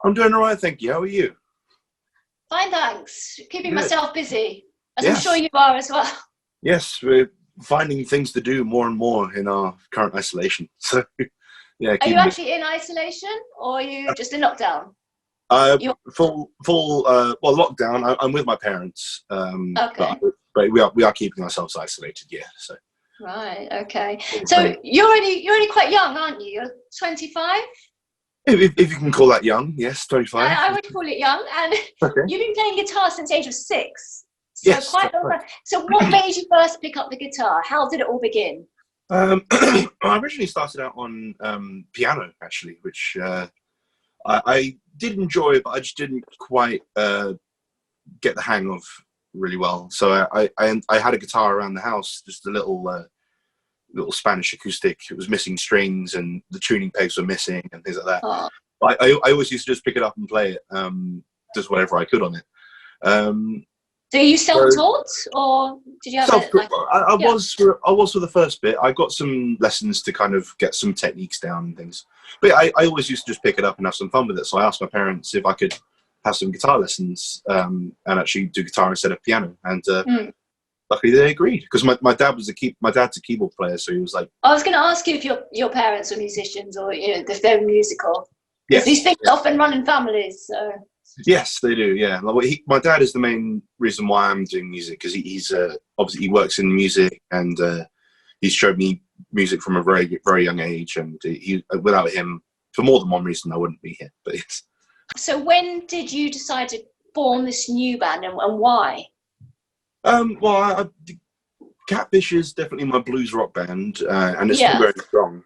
I'm doing all right, thank you. How are you? Fine, thanks. Keeping Good. myself busy, as I'm Yes. sure you are as well. Yes, we're finding things to do more and more in our current isolation. So, yeah, Are you keeping actually in isolation, or are you just in lockdown? You're full well, lockdown. I'm with my parents, okay. but we are keeping ourselves isolated. Yeah, so Right. Okay. So you're only quite young, aren't you? You're 25. if you can call that young, yes, 25. I would call it young, and Okay. you've been playing guitar since the age of 6. So Yes. quite a long time. So what made you first pick up the guitar? How did it all begin? I originally started out on piano, actually, which I did enjoy, but I just didn't quite get the hang of really well. So I had a guitar around the house, just a little Spanish acoustic. It was missing strings, and the tuning pegs were missing, and things like that. Oh. I always used to just pick it up and play it, just whatever I could on it. So you self-taught, or did you have I was for the first bit. I got some lessons to kind of get some techniques down and things. But I always used to just pick it up and have some fun with it. So I asked my parents if I could have some guitar lessons and actually do guitar instead of piano. And luckily they agreed, because my dad's a keyboard player, so he was like. I was going to ask you if your parents were musicians, or if they're musical. Because Yes, these things often run in families. So. Yes, they do. Yeah, my dad is the main reason why I'm doing music, because he's obviously he works in music, and he's showed me music from a very, very young age, and without him, for more than one reason, I wouldn't be here. But yes. So when did you decide to form this new band, and why? Well, Catfish is definitely my blues rock band, and it's still very strong.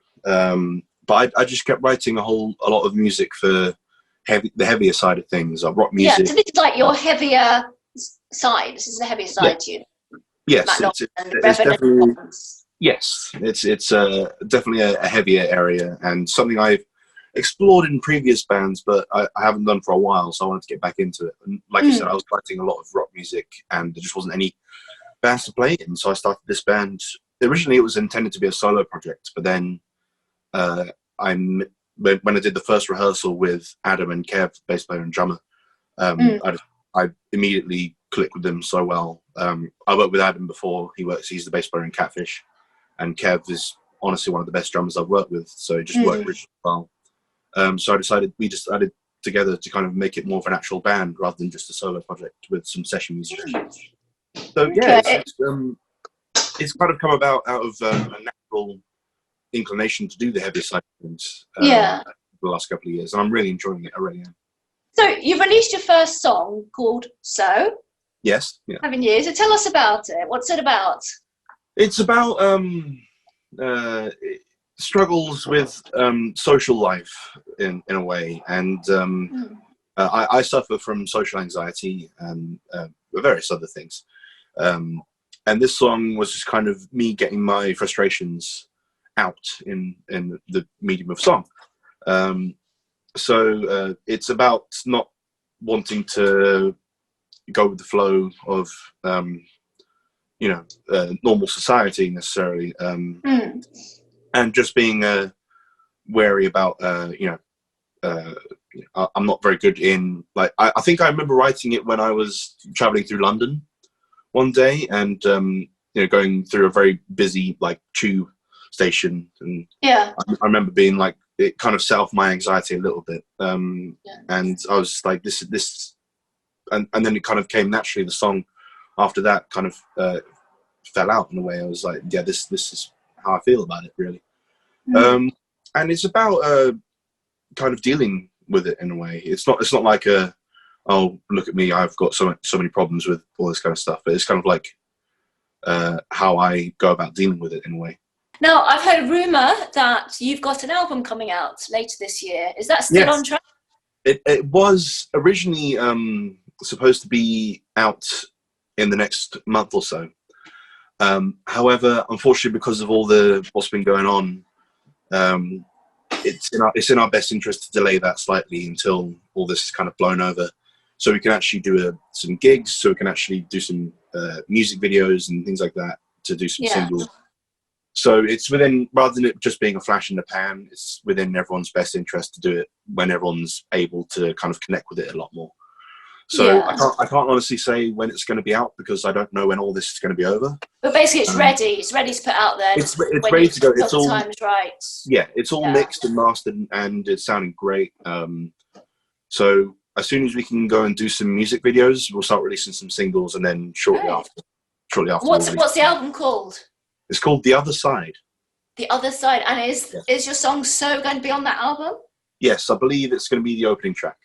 But I just kept writing a lot of music for the heavier side of things, like rock music. Yeah, so this is like your heavier side. This is the heavier side to you. Yes, it's definitely. Yes, it's definitely a heavier area, and something I've explored in previous bands, but I haven't done for a while. So I wanted to get back into it. And like you said, I was writing a lot of rock music, and there just wasn't any bands to play in. So I started this band. Originally, it was intended to be a solo project, but then when I did the first rehearsal with Adam and Kev, bass player and drummer, I immediately clicked with them so well. I worked with Adam before. He's the bass player in Catfish, and Kev is honestly one of the best drummers I've worked with. So it just worked really well. So we decided together to kind of make it more of an actual band rather than just a solo project with some session musicians. So yeah, it's kind of come about out of a natural inclination to do the heavier side of things the last couple of years, and I'm really enjoying it. I really am. So you've released your first song called So. Yes. Yeah. Haven't you? So tell us about it. What's it about? It's about struggles with social life in a way, and I suffer from social anxiety and various other things, and this song was just kind of me getting my frustrations out in the medium of song. So it's about not wanting to go with the flow of normal society necessarily, and just being wary about I'm not very good in, like, I think I remember writing it when I was traveling through London one day, and going through a very busy tube station, and I remember being like, it kind of set off my anxiety a little bit, and I was just like, this and then it kind of came naturally. The song after that kind of fell out in a way. I was like, yeah, this is how I feel about it, really. And it's about kind of dealing with it in a way. It's not like oh, look at me, I've got so many problems with all this kind of stuff, but it's kind of like how I go about dealing with it in a way. Now, I've heard a rumour that you've got an album coming out later this year. Is that still on track? It was originally supposed to be out in the next month or so. However, unfortunately, because of what's been going on, it's in our best interest to delay that slightly until all this is kind of blown over, so we can actually do some gigs, so we can actually do some music videos and things like that, to do some singles. So it's within, rather than it just being a flash in the pan, it's within everyone's best interest to do it when everyone's able to kind of connect with it a lot more. So Yeah. I can't honestly say when it's going to be out because I don't know when all this is going to be over. But basically, it's ready. It's ready to put out there. It's ready to go. It's all, the time's right. Yeah, it's all mixed and mastered, and it's sounding great. So as soon as we can go and do some music videos, we'll start releasing some singles, and then shortly after. What's the album called? It's called The Other Side. The Other Side. And is your song So going to be on that album? Yes, I believe it's going to be the opening track.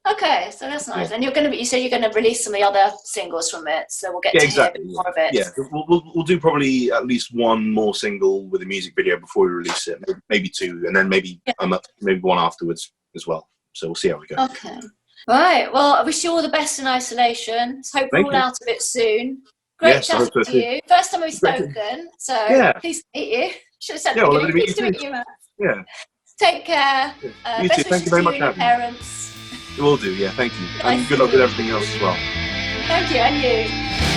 Okay, so that's nice. Yeah. And you say you're going to release some of the other singles from it, so we'll get to hear more of it. Yeah, we'll do probably at least one more single with a music video before we release it, maybe two, and then maybe one afterwards as well. So we'll see how we go. Okay. Right. Well, I wish you all the best in isolation. Hope we're all out of it soon. Great chatting to you. First time we've spoken, so pleased to meet you. Should have said pleased to meet you, Matt. Yeah. Take care. You too. Thank you very much, your parents. Will do. Yeah. Thank you. And good luck with everything else as well. Thank you, and you.